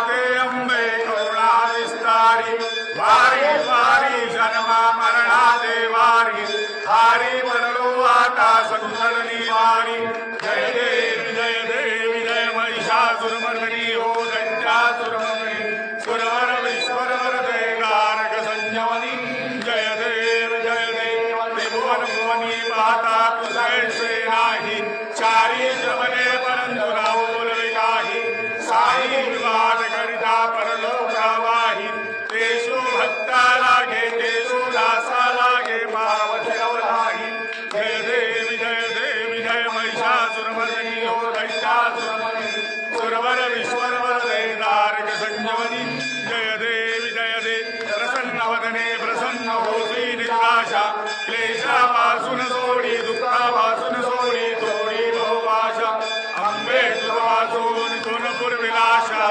माते अंबे करुणा विस्तारी वारी वारी जन्मा मरणा देवारी हारी बनलो आता संकलनी वारी जय देवी जय महिषासुरमर्दिनी हो दंडासुरमर्दिनी सुरवर विश्वरवर देगारक संजमनी जय देव त्रिभुवन भुवनी माता तुझैसे नाही चारी जमने परंतु राहुल काही साई विवाद करिता परलोकावाही तेषु भक्ता लागे तेषु दासा लागे पावशव नाही जय देवी जय महिषासुरमर्दिनी हो दंडासुरमर्दिनी सुरवर विश्वरवर देदारक संजमनी जय देवी प्रसन्नवदने प्रसन्न होसी निराशा क्लेशापासून सोडी दुःखापासून सोडी तोडी बहुभाषा अंबे तुझ वाचून तुन पुरविलाशा